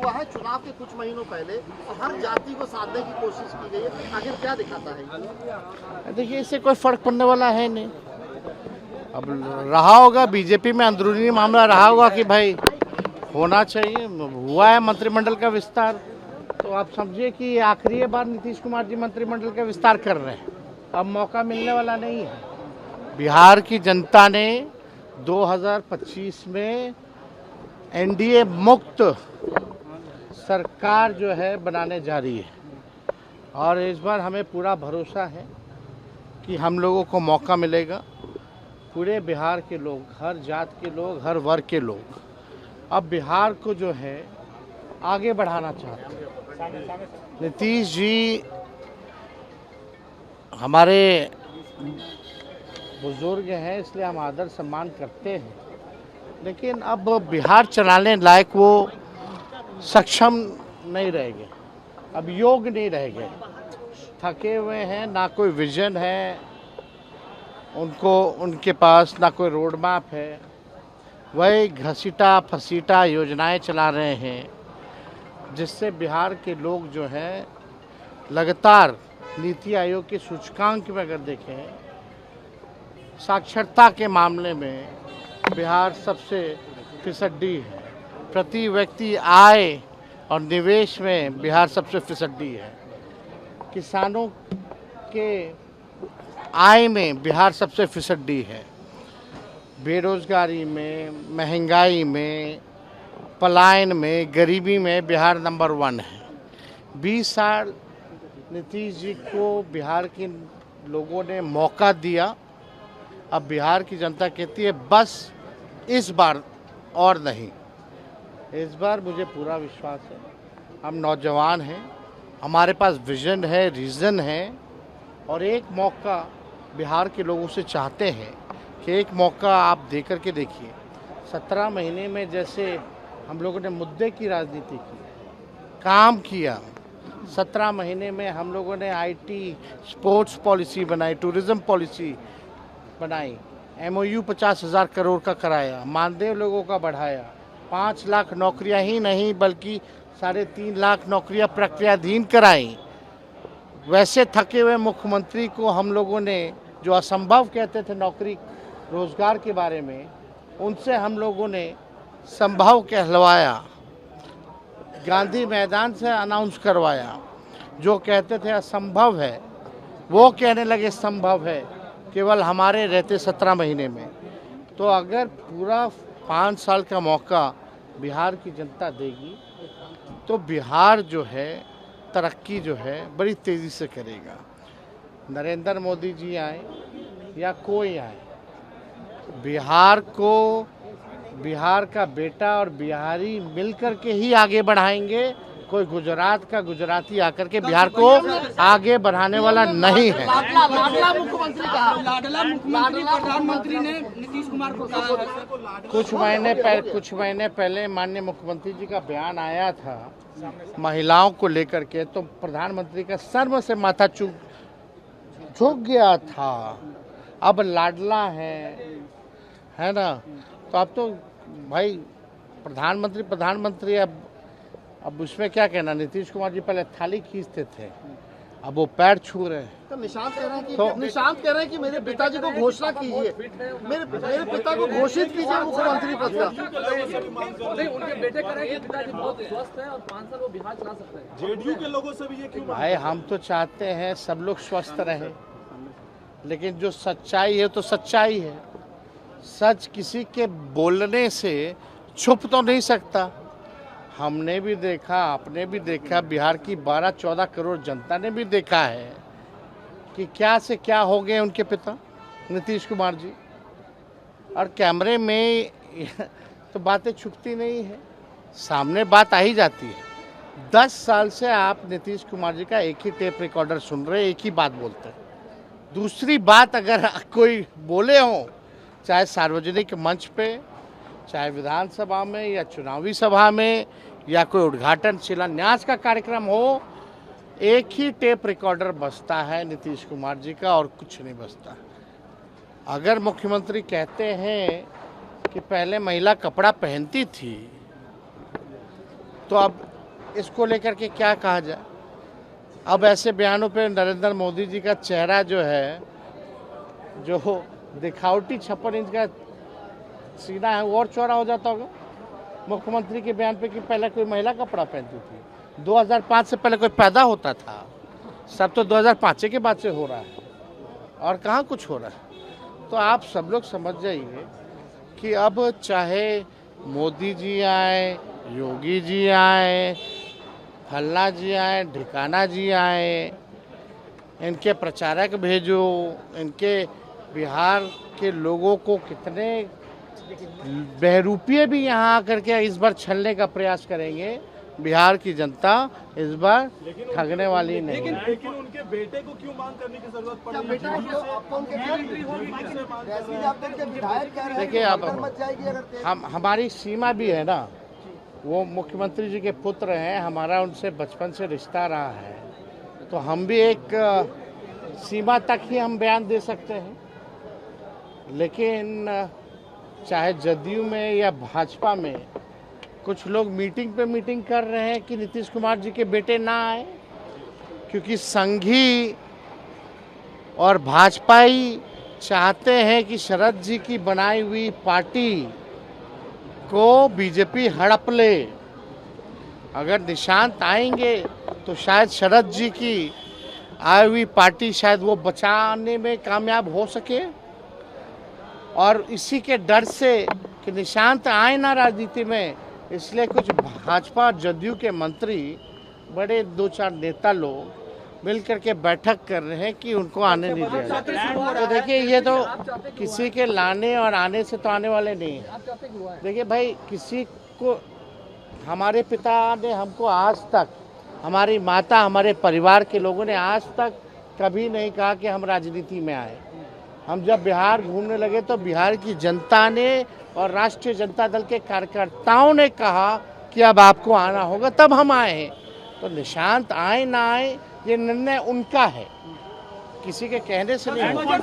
हुआ है चुनाव के कुछ महीनों पहले, हर जाति को साधने की कोशिश की गई है, आखिर क्या दिखाता है? देखिए, इससे कोई फर्क पड़ने वाला है नहीं। अब रहा होगा बीजेपी में अंदरूनी मामला रहा होगा कि भाई होना चाहिए, हुआ है मंत्रिमंडल का विस्तार, तो आप समझिए कि आखिरी बार नीतीश कुमार जी मंत्रिमंडल का विस्तार कर रहे हैं। अब मौका मिलने वाला नहीं है। बिहार की जनता ने 2025 में एनडीए मुक्त सरकार जो है बनाने जा रही है, और इस बार हमें पूरा भरोसा है कि हम लोगों को मौका मिलेगा। पूरे बिहार के लोग, हर जात के लोग, हर वर्ग के लोग अब बिहार को जो है आगे बढ़ाना चाहते हैं। नीतीश जी हमारे बुजुर्ग हैं, इसलिए हम आदर सम्मान करते हैं, लेकिन अब बिहार चलाने लायक वो सक्षम नहीं रह गए, अब योग्य नहीं रह गए, थके हुए हैं, ना कोई विजन है उनको, उनके पास ना कोई रोड मैप है, वही घसीटा फसीटा योजनाएं चला रहे हैं, जिससे बिहार के लोग जो हैं लगातार नीति आयोग के सूचकांक में अगर देखें, साक्षरता के मामले में बिहार सबसे फिसड्डी है, प्रति व्यक्ति आय और निवेश में बिहार सबसे फिसड्डी है, किसानों के आय में बिहार सबसे फिसड्डी है, बेरोजगारी में, महंगाई में, पलायन में, गरीबी में बिहार नंबर 1 है। 20 साल नीतीश जी को बिहार के लोगों ने मौका दिया। अब बिहार की जनता कहती है बस इस बार और नहीं। इस बार मुझे पूरा विश्वास है, हम नौजवान हैं, हमारे पास विजन है, रीज़न है, और एक मौका बिहार के लोगों से चाहते हैं कि एक मौका आप दे करके देखिए। 17 महीने में जैसे हम लोगों ने मुद्दे की राजनीति की, काम किया, 17 महीने में हम लोगों ने आईटी, स्पोर्ट्स पॉलिसी बनाई, टूरिज़्म पॉलिसी बनाई, MOU 50,000 करोड़ का कराया, मानदेय लोगों का बढ़ाया, 5 लाख नौकरियां ही नहीं बल्कि 3.5 लाख नौकरियां प्रक्रियाधीन कराई। वैसे थके हुए मुख्यमंत्री को हम लोगों ने, जो असंभव कहते थे नौकरी रोजगार के बारे में, उनसे हम लोगों ने संभव कहलवाया, गांधी मैदान से अनाउंस करवाया। जो कहते थे असंभव है वो कहने लगे संभव है, केवल हमारे रहते 17 महीने में। तो अगर पूरा 5 साल का मौका बिहार की जनता देगी तो बिहार जो है तरक्की जो है बड़ी तेज़ी से करेगा। नरेंद्र मोदी जी आए या कोई आए, बिहार को, बिहार का बेटा और बिहारी मिलकर के ही आगे बढ़ाएंगे। कोई गुजरात का गुजराती आकर के बिहार को आगे बढ़ाने वाला नहीं है। लाडला मुख्यमंत्री कहा, लाडला प्रधानमंत्री ने नीतीश कुमार को कहा। कुछ महीने पहले माननीय मुख्यमंत्री जी का बयान आया था महिलाओं को लेकर के, तो प्रधानमंत्री का शर्म से माथा झुक गया था। अब लाडला है ना, तो अब तो भाई प्रधानमंत्री अब उसमें क्या कहना। नीतीश कुमार जी पहले थाली खींचते थे, अब वो पैर छू रहे हैं। तो निशांत कह रहे हैं कि मेरे पिताजी को घोषणा कीजिए, मेरे पिता को घोषित कीजिए मुख्यमंत्री पद का। नहीं, उनके बेटे कह रहे हैं कि पिताजी बहुत स्वस्थ है और 5 साल वो बिहार चला सकते हैं। जेडीयू के लोगों से भी ये क्यों? भाई हम तो चाहते हैं सब लोग स्वस्थ रहें, लेकिन जो सच्चाई है तो सच्चाई है। सच किसी के बोलने से छुप तो नहीं सकता। हमने भी देखा, आपने भी देखा, बिहार की 12-14 करोड़ जनता ने भी देखा है कि क्या से क्या हो गए उनके पिता नीतीश कुमार जी। और कैमरे में तो बातें छुपती नहीं है, सामने बात आ ही जाती है। 10 साल से आप नीतीश कुमार जी का एक ही टेप रिकॉर्डर सुन रहे, एक ही बात बोलते हैं। दूसरी बात अगर कोई बोले हो, चाहे सार्वजनिक मंच पे, चाहे विधानसभा में या चुनावी सभा में या कोई उद्घाटन शिलान्यास का कार्यक्रम हो, एक ही टेप रिकॉर्डर बजता है नीतीश कुमार जी का और कुछ नहीं बजता। अगर मुख्यमंत्री कहते हैं कि पहले महिला कपड़ा पहनती थी, तो अब इसको लेकर के क्या कहा जाए। अब ऐसे बयानों पे नरेंद्र मोदी जी का चेहरा जो है, जो दिखावटी 56 इंच का सीना है, वो और चौड़ा हो जाता होगा मुख्यमंत्री के बयान पे कि पहले कोई महिला कपड़ा पहनती थी। 2005 से पहले कोई पैदा होता था? सब तो 2005 के बाद से हो रहा है, और कहाँ कुछ हो रहा है। तो आप सब लोग समझ जाइए कि अब चाहे मोदी जी आए, योगी जी आए, फल्ला जी आए, ढिकाना जी आए, इनके प्रचारक भेजो, इनके बिहार के लोगों को कितने बहरूपिये भी यहाँ आकर के इस बार छलने का प्रयास करेंगे, बिहार की जनता इस बार ठगने वाली नहीं है। लेकिन उनके बेटे को क्यों मांग करने की जरूरत पड़ी? देखिए, अब हमारी सीमा भी है ना, वो मुख्यमंत्री जी के पुत्र हैं, हमारा उनसे बचपन से रिश्ता रहा है, तो हम भी एक सीमा तक ही हम बयान दे सकते हैं। लेकिन चाहे जदयू में या भाजपा में कुछ लोग मीटिंग पे मीटिंग कर रहे हैं कि नीतीश कुमार जी के बेटे ना आए, क्योंकि संघी और भाजपाई चाहते हैं कि शरद जी की बनाई हुई पार्टी को बीजेपी हड़प ले। अगर निशांत आएंगे तो शायद शरद जी की आई हुई पार्टी शायद वो बचाने में कामयाब हो सके, और इसी के डर से कि निशांत आए ना राजनीति में, इसलिए कुछ भाजपा और जदयू के मंत्री, बड़े 2-4 नेता लोग मिल करके बैठक कर रहे हैं कि उनको आने नहीं दिया। तो देखिए, ये तो किसी के लाने और आने से तो आने वाले नहीं है। देखिए भाई, किसी को, हमारे पिता ने हमको आज तक, हमारी माता, हमारे परिवार के लोगों ने आज तक कभी नहीं कहा कि हम राजनीति में आए। हम जब बिहार घूमने लगे तो बिहार की जनता ने और राष्ट्रीय जनता दल के कार्यकर्ताओं ने कहा कि अब आपको आना होगा, तब हम आए हैं। तो निशांत आए ना आए, ये निर्णय उनका है, किसी के कहने से नहीं होगा।